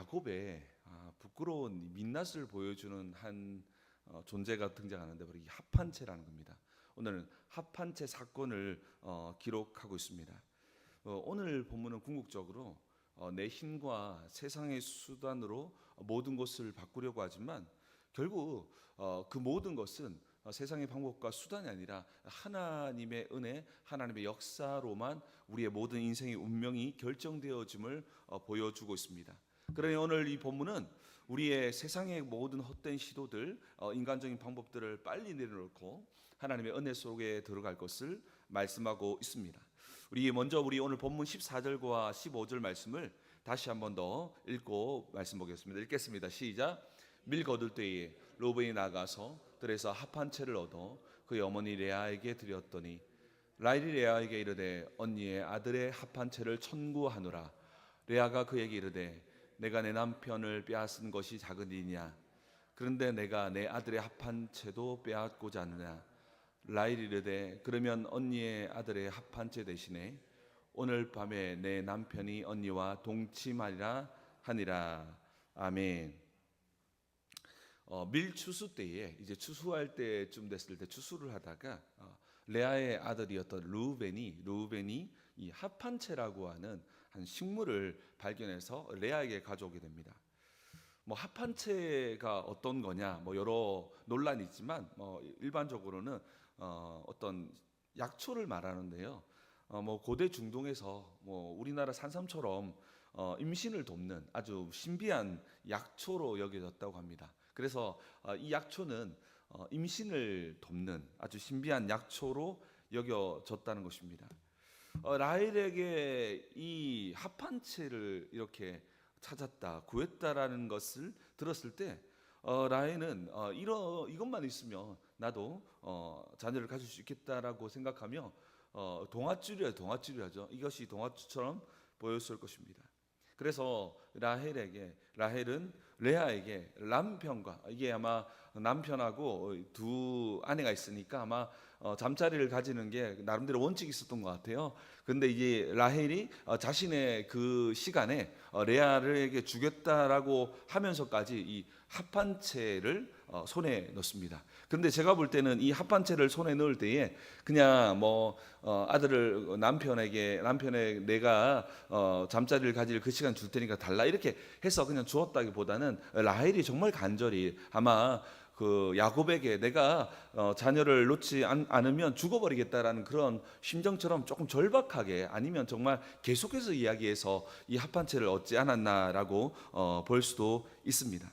야곱의 부끄러운 민낯을 보여주는 한 존재가 등장하는데 바로 이 합한채라는 겁니다. 오늘은 합한채 사건을 기록하고 있습니다. 오늘 본문은 궁극적으로 내 힘과 세상의 수단으로 모든 것을 바꾸려고 하지만 결국 그 모든 것은 세상의 방법과 수단이 아니라 하나님의 은혜, 하나님의 역사로만 우리의 모든 인생의 운명이 결정되어짐을 보여주고 있습니다. 그러니 오늘 이 본문은 우리의 세상의 모든 헛된 시도들, 인간적인 방법들을 빨리 내려놓고 하나님의 은혜 속에 들어갈 것을 말씀하고 있습니다. 우리 오늘 본문 14절과 15절 말씀을 다시 한 번 더 읽고 말씀 보겠습니다. 읽겠습니다. 시작. 밀 거둘 때에 로벤이 나가서 들에서 합한 채를 얻어 그의 어머니 레아에게 드렸더니 라헬이 레아에게 이르되 언니의 아들의 합한 채를 청구하노라. 레아가 그에게 이르되 내가 내 남편을 빼앗은 것이 작은 일이냐? 그런데 내가 내 아들의 합한 채도 빼앗고자 하느냐? 라헬이 이르되 그러면 언니의 아들의 합한 채 대신에 오늘 밤에 내 남편이 언니와 동침하리라 하니라. 아멘. 밀 추수 때에 이제 추수할 때쯤 됐을 때 추수를 하다가 레아의 아들이었던 루벤이 이 합한채라고 하는 한 식물을 발견해서 레아에게 가져오게 됩니다. 합한채가 어떤 거냐 여러 논란이 있지만 일반적으로는 어떤 약초를 말하는데요. 고대 중동에서 우리나라 산삼처럼 임신을 돕는 아주 신비한 약초로 여겨졌다고 합니다. 그래서 이 약초는 임신을 돕는 아주 신비한 약초로 여겨졌다는 것입니다. 라헬에게 이 합한채를 이렇게 찾았다, 구했다라는 것을 들었을 때 라헬은 이것만 있으면 나도 자녀를 가질 수 있겠다라고 생각하며 동아줄이죠. 이것이 동아줄처럼 보였을 것입니다. 그래서 라헬은 레아에게 남편과, 이게 아마 남편하고 두 아내가 있으니까 아마 잠자리를 가지는 게 나름대로 원칙이 있었던 것 같아요. 그런데 이제 라헬이 자신의 그 시간에 레아에게 주겠다라고 하면서까지 이 합한채를 손에 넣습니다. 그런데 제가 볼 때는 이 합한채를 손에 넣을 때에 그냥 남편의 내가 잠자리를 가질 그 시간 줄 테니까 달라 이렇게 해서 그냥 주었다기보다는 라헬이 정말 간절히 아마 그 야곱에게 내가 자녀를 놓지 않으면 죽어버리겠다라는 그런 심정처럼 조금 절박하게, 아니면 정말 계속해서 이야기해서 이 합한채를 얻지 않았나라고 볼 수도 있습니다.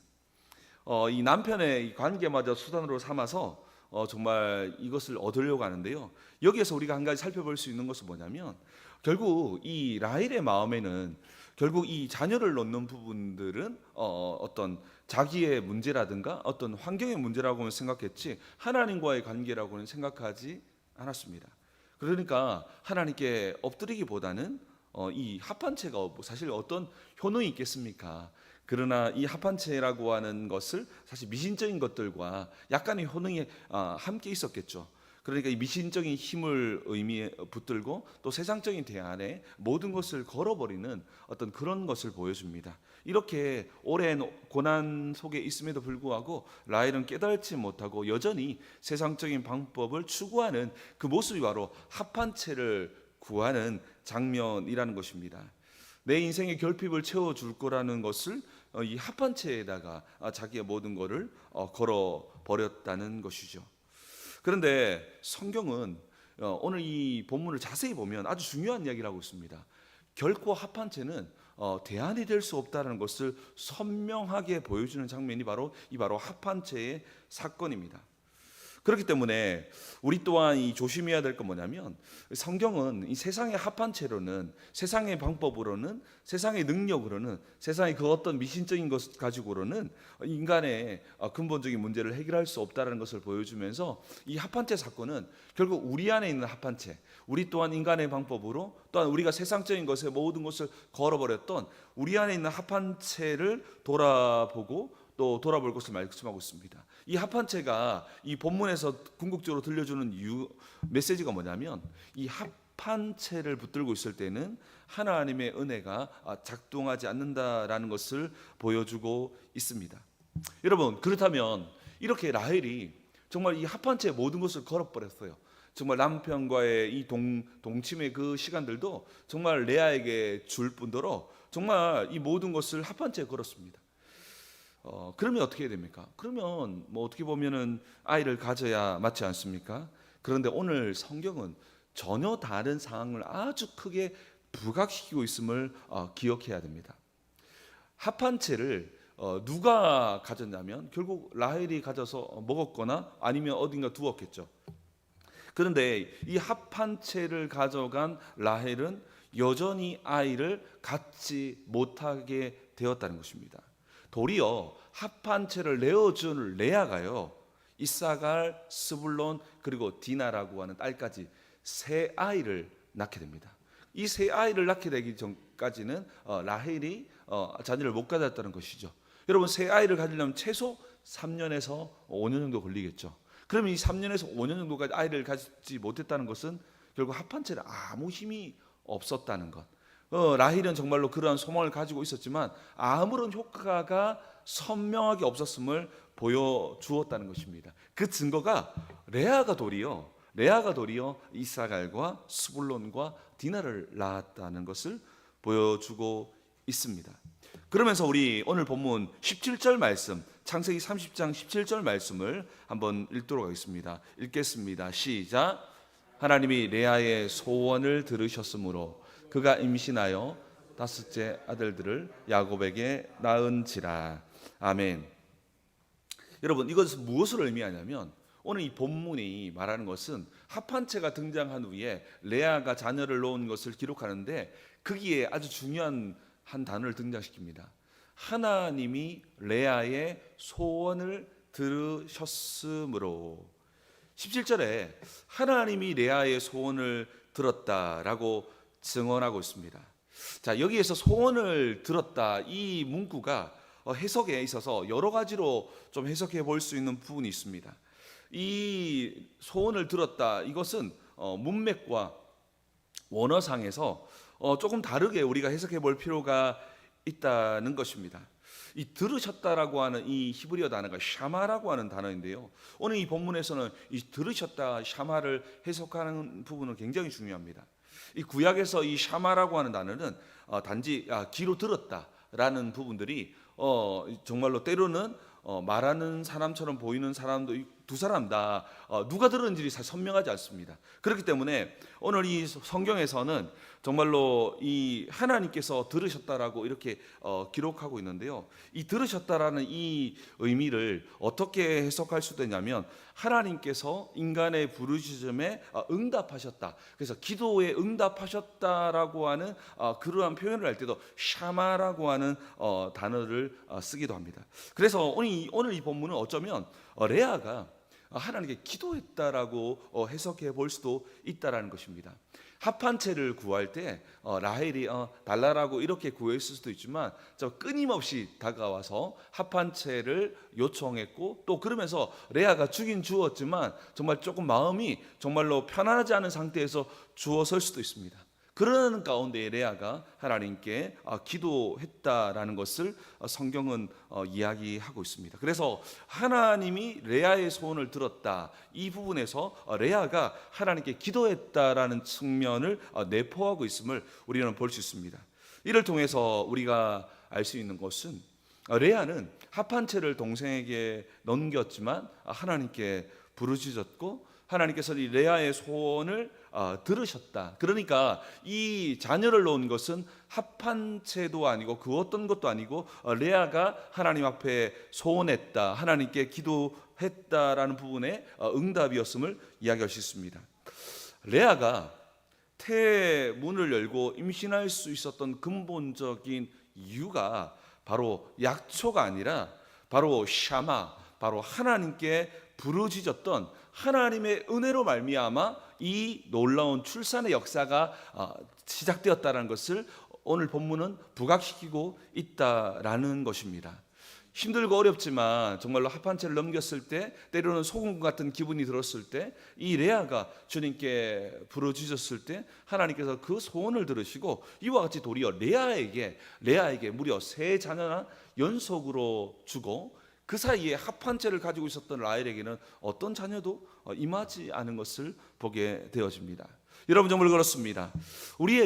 이 남편의 이 관계마저 수단으로 삼아서 정말 이것을 얻으려고 하는데요. 여기에서 우리가 한 가지 살펴볼 수 있는 것은 뭐냐면, 결국 이 라헬의 마음에는 결국 이 자녀를 놓는 부분들은 어떤 자기의 문제라든가 어떤 환경의 문제라고는 생각했지 하나님과의 관계라고는 생각하지 않았습니다. 그러니까 하나님께 엎드리기보다는 이 합한채가 사실 어떤 효능이 있겠습니까? 그러나 이 합한채라고 하는 것을 사실 미신적인 것들과 약간의 효능이 함께 있었겠죠. 그러니까 이 미신적인 힘을 의미에 붙들고 또 세상적인 대안에 모든 것을 걸어버리는 어떤 그런 것을 보여줍니다. 이렇게 오랜 고난 속에 있음에도 불구하고 라헬은 깨달지 못하고 여전히 세상적인 방법을 추구하는 그 모습이 바로 합한채를 구하는 장면이라는 것입니다. 내 인생의 결핍을 채워줄 거라는 것을 이 합한채에다가 자기의 모든 것을 걸어버렸다는 것이죠. 그런데 성경은 오늘 이 본문을 자세히 보면 아주 중요한 이야기를 하고 있습니다. 결코 합한채는 대안이 될 수 없다는 것을 선명하게 보여주는 장면이 바로 합한채의 사건입니다. 그렇기 때문에 우리 또한 이 조심해야 될 건 뭐냐면, 성경은 이 세상의 합한채로는, 세상의 방법으로는, 세상의 능력으로는, 세상의 그 어떤 미신적인 것 가지고로는 인간의 근본적인 문제를 해결할 수 없다는 것을 보여주면서, 이 합한채 사건은 결국 우리 안에 있는 합한채, 우리 또한 인간의 방법으로, 또한 우리가 세상적인 것에 모든 것을 걸어버렸던 우리 안에 있는 합한채를 또 돌아볼 것을 말씀하고 있습니다. 이 합한채가 이 본문에서 궁극적으로 들려주는 메시지가 뭐냐면, 이 합한 채를 붙들고 있을 때는 하나님의 은혜가 작동하지 않는다라는 것을 보여주고 있습니다. 여러분, 그렇다면 이렇게 라헬이 정말 이 합한 채의 모든 것을 걸어버렸어요. 정말 남편과의 이 동침의 그 시간들도 정말 레아에게 줄 뿐더러 정말 이 모든 것을 합한 채 걸었습니다. 그러면 어떻게 해야 됩니까? 그러면 뭐 어떻게 보면은 아이를 가져야 맞지 않습니까? 그런데 오늘 성경은 전혀 다른 상황을 아주 크게 부각시키고 있음을 기억해야 됩니다. 합한 채를 누가 가졌냐면 결국 라헬이 가져서 먹었거나 아니면 어딘가 두었겠죠. 그런데 이 합한 채를 가져간 라헬은 여전히 아이를 갖지 못하게 되었다는 것입니다. 도리어 합한 채를 내어준 레아가요, 이사갈, 스불론 그리고 디나라고 하는 딸까지 세 아이를 낳게 됩니다. 이 세 아이를 낳게 되기 전까지는 라헬이 자녀를 못 가졌다는 것이죠. 여러분, 세 아이를 가지려면 최소 3년에서 5년 정도 걸리겠죠. 그러면 이 3년에서 5년 정도까지 아이를 가지지 못했다는 것은 결국 합한 채는 아무 힘이 없었다는 것. 라헬은 정말로 그러한 소망을 가지고 있었지만 아무런 효과가 선명하게 없었음을 보여주었다는 것입니다. 그 증거가 레아가 도리어 이사갈과 스불론과 디나를 낳았다는 것을 보여주고 있습니다. 그러면서 우리 오늘 본문 17절 말씀, 창세기 30장 17절 말씀을 한번 읽도록 하겠습니다. 읽겠습니다. 시작. 하나님이 레아의 소원을 들으셨으므로 그가 임신하여 다섯째 아들들을 야곱에게 낳은지라. 아멘. 여러분, 이것은 무엇을 의미하냐면 오늘 이 본문이 말하는 것은 합한 채가 등장한 후에 레아가 자녀를 놓은 것을 기록하는데 거기에 아주 중요한 한 단어를 등장시킵니다. 하나님이 레아의 소원을 들으셨으므로. 17절에 하나님이 레아의 소원을 들었다라고 증언하고 있습니다. 자, 여기에서 소원을 들었다, 이 문구가 해석에 있어서 여러 가지로 좀 해석해 볼 수 있는 부분이 있습니다. 이 소원을 들었다, 이것은 문맥과 원어상에서 조금 다르게 우리가 해석해 볼 필요가 있다는 것입니다. 이 들으셨다라고 하는 이 히브리어 단어가 샤마라고 하는 단어인데요, 오늘 이 본문에서는 이 들으셨다, 샤마를 해석하는 부분은 굉장히 중요합니다. 이 구약에서 이 샤마라고 하는 단어는 단지 귀로 들었다라는 부분들이 정말로 때로는 말하는 사람처럼 보이는 사람도 두 사람 다 누가 들었는지 잘 선명하지 않습니다. 그렇기 때문에 오늘 이 성경에서는 정말로 이 하나님께서 들으셨다라고 이렇게 기록하고 있는데요, 이 들으셨다라는 이 의미를 어떻게 해석할 수 있냐면 하나님께서 인간의 부르짖음에 응답하셨다, 그래서 기도에 응답하셨다라고 하는 그러한 표현을 할 때도 샤마라고 하는 단어를 쓰기도 합니다. 그래서 오늘 이 본문은 어쩌면 레아가 하나님께 기도했다라고 해석해 볼 수도 있다라는 것입니다. 합한 채를 구할 때 라헬이 달라라고 이렇게 구했을 수도 있지만 끊임없이 다가와서 합한 채를 요청했고, 또 그러면서 레아가 주긴 주었지만 정말 조금 마음이 정말로 편안하지 않은 상태에서 주어설 수도 있습니다. 그러는 가운데 레아가 하나님께 기도했다라는 것을 성경은 이야기하고 있습니다. 그래서 하나님이 레아의 소원을 들었다, 이 부분에서 레아가 하나님께 기도했다라는 측면을 내포하고 있음을 우리는 볼 수 있습니다. 이를 통해서 우리가 알 수 있는 것은 레아는 합한 채를 동생에게 넘겼지만 하나님께 부르짖었고, 하나님께서 이 레아의 소원을 들으셨다. 그러니까 이 자녀를 놓은 것은 합한 채도 아니고 그 어떤 것도 아니고 레아가 하나님 앞에 소원했다, 하나님께 기도했다라는 부분에 응답이었음을 이야기할 수 있습니다. 레아가 태문을 열고 임신할 수 있었던 근본적인 이유가 바로 약초가 아니라 바로 샤마, 바로 하나님께 부르짖었던 하나님의 은혜로 말미암아 이 놀라운 출산의 역사가 시작되었다는 것을 오늘 본문은 부각시키고 있다라는 것입니다. 힘들고 어렵지만 정말로 합한채를 넘겼을 때, 때로는 소금 같은 기분이 들었을 때, 이 레아가 주님께 부르짖었을 때 하나님께서 그 소원을 들으시고 이와 같이 도리어 레아에게 무려 3자녀나 연속으로 주고, 그 사이에 합한채를 가지고 있었던 라헬에게는 어떤 자녀도 임하지 않은 것을 보게 되어집니다. 여러분, 정말 그렇습니다. 우리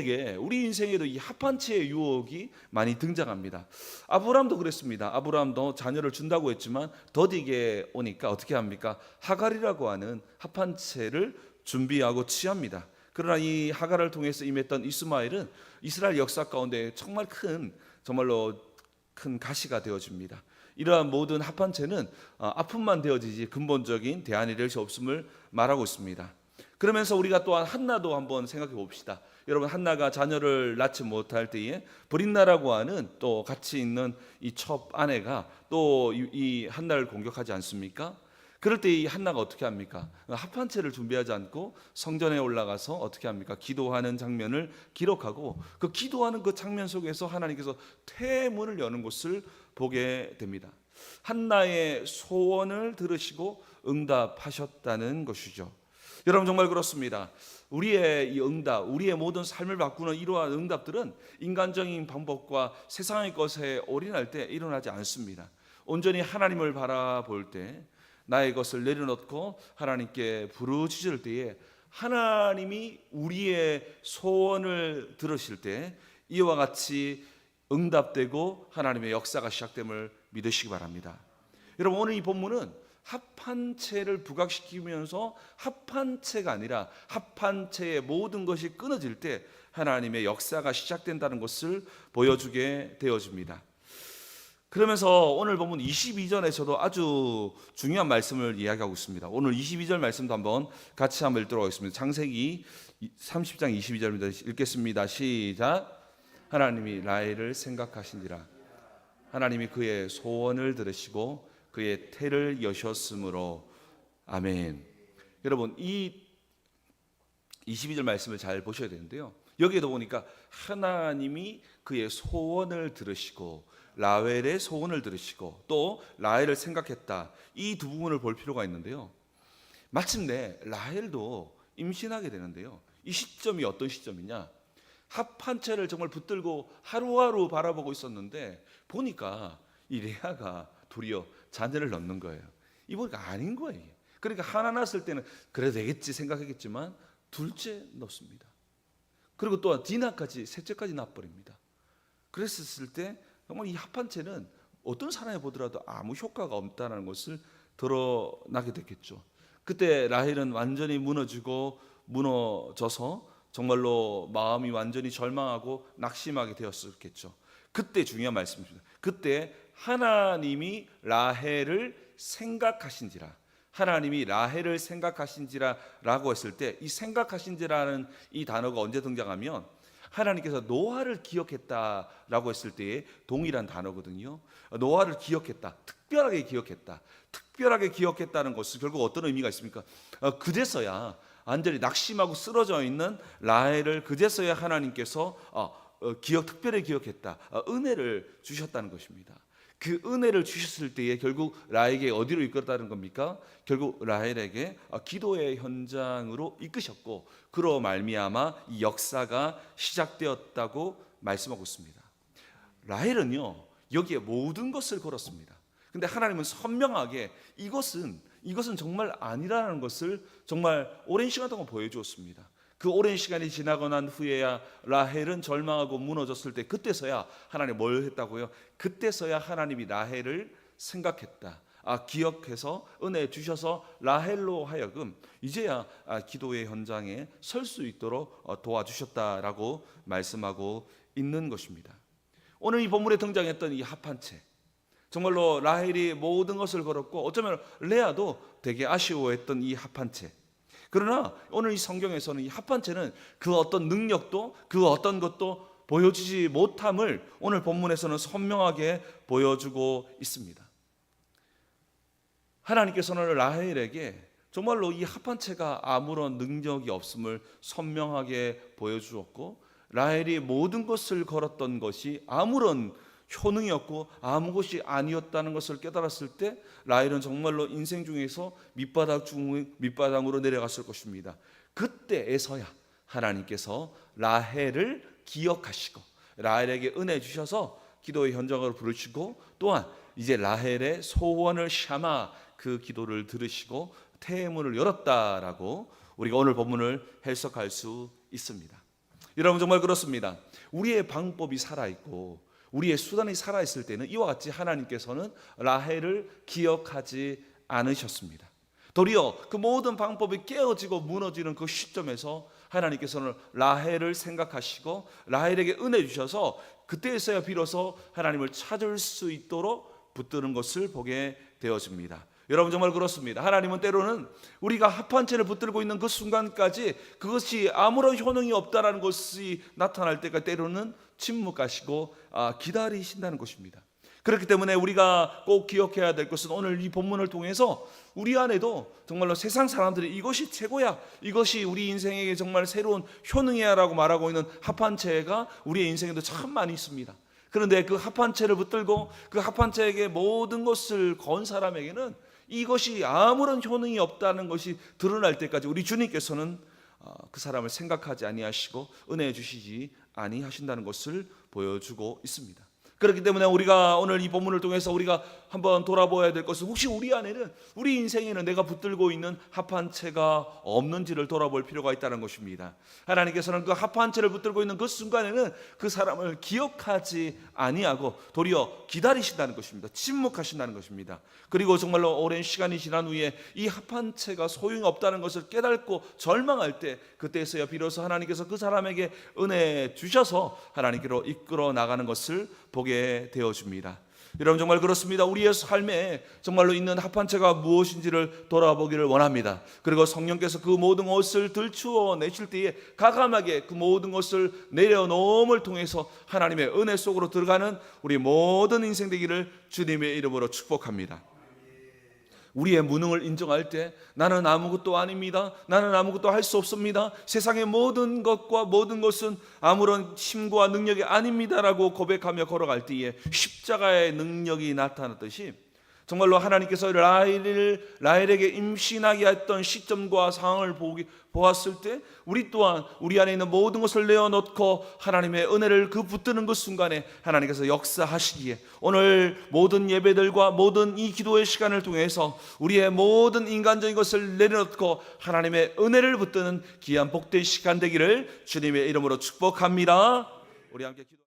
인생에도 이 합한채의 유혹이 많이 등장합니다. 아브라함도 그랬습니다. 아브라함도 자녀를 준다고 했지만 더디게 오니까 어떻게 합니까? 하갈이라고 하는 합한채를 준비하고 취합니다. 그러나 이 하갈을 통해서 임했던 이스마엘은 이스라엘 역사 가운데 정말로 큰 가시가 되어집니다. 이러한 모든 합한채는 아픔만 되어지지 근본적인 대안이 될 수 없음을 말하고 있습니다. 그러면서 우리가 또한 한나도 한번 생각해 봅시다. 여러분, 한나가 자녀를 낳지 못할 때에 브린나라고 하는 또 같이 있는 이 첩 아내가 또 이 한나를 공격하지 않습니까? 그럴 때 이 한나가 어떻게 합니까? 합한채를 준비하지 않고 성전에 올라가서 어떻게 합니까? 기도하는 장면을 기록하고, 그 기도하는 그 장면 속에서 하나님께서 태문을 여는 것을 보게 됩니다. 한나의 소원을 들으시고 응답하셨다는 것이죠. 여러분, 정말 그렇습니다. 우리의 이 응답, 우리의 모든 삶을 바꾸는 이러한 응답들은 인간적인 방법과 세상의 것에 올인할 때 일어나지 않습니다. 온전히 하나님을 바라볼 때, 나의 것을 내려놓고 하나님께 부르짖을 때에 하나님이 우리의 소원을 들으실 때 이와 같이 응답되고 하나님의 역사가 시작됨을 믿으시기 바랍니다. 여러분, 오늘 이 본문은 합한채를 부각시키면서 합한채가 아니라 합한채의 모든 것이 끊어질 때 하나님의 역사가 시작된다는 것을 보여주게 되어집니다. 그러면서 오늘 본문 22절에서도 아주 중요한 말씀을 이야기하고 있습니다. 오늘 22절 말씀도 같이 한번 읽도록 하겠습니다. 창세기 30장 22절입니다. 읽겠습니다. 시작. 하나님이 라헬을 생각하신지라. 하나님이 그의 소원을 들으시고 그의 태를 여셨으므로. 아멘. 여러분, 이 22절 말씀을 잘 보셔야 되는데요, 여기에도 보니까 하나님이 그의 소원을 들으시고 라헬의 소원을 들으시고 또 라헬을 생각했다, 이 두 부분을 볼 필요가 있는데요, 마침내 라헬도 임신하게 되는데요, 이 시점이 어떤 시점이냐, 합한채를 정말 붙들고 하루하루 바라보고 있었는데 보니까 이 레아가 도리어 자녀를 낳는 거예요. 이 보니까 아닌 거예요. 그러니까 하나 낳았을 때는 그래도 되겠지 생각했겠지만 둘째 낳습니다. 그리고 또 디나까지, 셋째까지 낳아버립니다. 그랬을 때 정말 이 합한채는 어떤 사람이 보더라도 아무 효과가 없다는 것을 드러나게 됐겠죠. 그때 라헬은 완전히 무너져서 정말로 마음이 완전히 절망하고 낙심하게 되었겠죠. 그때 중요한 말씀입니다. 그때 하나님이 라헬을 생각하신지라, 하나님이 라헬을 생각하신지라 라고 했을 때, 이 생각하신지라는 이 단어가 언제 등장하면 하나님께서 노아를 기억했다라고 했을 때의 동일한 단어거든요. 노아를 기억했다, 특별하게 기억했다는 것은 결국 어떤 의미가 있습니까? 그제서야 완전히 낙심하고 쓰러져 있는 라헬을 그제서야 하나님께서 특별히 기억했다, 은혜를 주셨다는 것입니다. 그 은혜를 주셨을 때에 결국 라헬에게 어디로 이끌었다는 겁니까? 결국 라헬에게 기도의 현장으로 이끄셨고, 그로 말미암아 이 역사가 시작되었다고 말씀하고 있습니다. 라헬은요, 여기에 모든 것을 걸었습니다. 근데 하나님은 선명하게 이것은 정말 아니라는 것을 정말 오랜 시간 동안 보여주었습니다. 그 오랜 시간이 지나고 난 후에야 라헬은 절망하고 무너졌을 때, 그때서야 하나님 뭘 했다고요? 그때서야 하나님이 라헬을 생각했다, 기억해서 은혜 주셔서 라헬로 하여금 이제야 기도의 현장에 설 수 있도록 도와주셨다라고 말씀하고 있는 것입니다. 오늘 이 본문에 등장했던 이 합한채, 정말로 라헬이 모든 것을 걸었고 어쩌면 레아도 되게 아쉬워했던 이 합한채. 그러나 오늘 이 성경에서는 이 합한채는 그 어떤 능력도 그 어떤 것도 보여주지 못함을 오늘 본문에서는 선명하게 보여주고 있습니다. 하나님께서는 라헬에게 정말로 이 합한채가 아무런 능력이 없음을 선명하게 보여주었고, 라헬이 모든 것을 걸었던 것이 아무런 효능이었고 아무것이 아니었다는 것을 깨달았을 때 라헬은 정말로 인생 중에서 밑바닥으로 내려갔을 것입니다. 그때에서야 하나님께서 라헬을 기억하시고 라헬에게 은혜 주셔서 기도의 현장으로 부르시고, 또한 이제 라헬의 소원을 샤마 그 기도를 들으시고 태문을 열었다라고 우리가 오늘 본문을 해석할 수 있습니다. 여러분, 정말 그렇습니다. 우리의 방법이 살아있고 우리의 수단이 살아있을 때는 이와 같이 하나님께서는 라헬을 기억하지 않으셨습니다. 도리어 그 모든 방법이 깨어지고 무너지는 그 시점에서 하나님께서는 라헬을 생각하시고 라헬에게 은혜 주셔서 그때에서야 비로소 하나님을 찾을 수 있도록 붙드는 것을 보게 되어집니다. 여러분, 정말 그렇습니다. 하나님은 때로는 우리가 합한채를 붙들고 있는 그 순간까지 그것이 아무런 효능이 없다는 것이 나타날 때가 때로는 침묵하시고 기다리신다는 것입니다. 그렇기 때문에 우리가 꼭 기억해야 될 것은 오늘 이 본문을 통해서 우리 안에도 정말로 세상 사람들이 이것이 최고야, 이것이 우리 인생에게 정말 새로운 효능이야 라고 말하고 있는 합한채가 우리의 인생에도 참 많이 있습니다. 그런데 그 합한채를 붙들고 그 합한채에게 모든 것을 건 사람에게는 이것이 아무런 효능이 없다는 것이 드러날 때까지 우리 주님께서는 그 사람을 생각하지 아니하시고 은혜 주시지 아니하신다는 것을 보여주고 있습니다. 그렇기 때문에 우리가 오늘 이 본문을 통해서 우리가 한번 돌아보아야 될 것은, 혹시 우리 안에는, 우리 인생에는 내가 붙들고 있는 합한채가 없는지를 돌아볼 필요가 있다는 것입니다. 하나님께서는 그 합한채를 붙들고 있는 그 순간에는 그 사람을 기억하지 아니하고 도리어 기다리신다는 것입니다. 침묵하신다는 것입니다. 그리고 정말로 오랜 시간이 지난 후에 이 합한채가 소용이 없다는 것을 깨닫고 절망할 때, 그때에서야 비로소 하나님께서 그 사람에게 은혜 주셔서 하나님께로 이끌어 나가는 것을 보게 되어집니다. 여러분, 정말 그렇습니다. 우리의 삶에 정말로 있는 합한채가 무엇인지를 돌아보기를 원합니다. 그리고 성령께서 그 모든 것을 들추어 내실 때에 과감하게 그 모든 것을 내려놓음을 통해서 하나님의 은혜 속으로 들어가는 우리 모든 인생 되기를 주님의 이름으로 축복합니다. 우리의 무능을 인정할 때 나는 아무것도 아닙니다, 나는 아무것도 할 수 없습니다, 세상의 모든 것과 모든 것은 아무런 힘과 능력이 아닙니다라고 고백하며 걸어갈 때에 십자가의 능력이 나타났듯이 정말로 하나님께서 라헬에게 임신하게 했던 시점과 상황을 보았을 때 우리 또한 우리 안에 있는 모든 것을 내어놓고 하나님의 은혜를 그 붙드는 그 순간에 하나님께서 역사하시기에 오늘 모든 예배들과 모든 이 기도의 시간을 통해서 우리의 모든 인간적인 것을 내려놓고 하나님의 은혜를 붙드는 귀한 복된 시간 되기를 주님의 이름으로 축복합니다. 우리 함께 기도.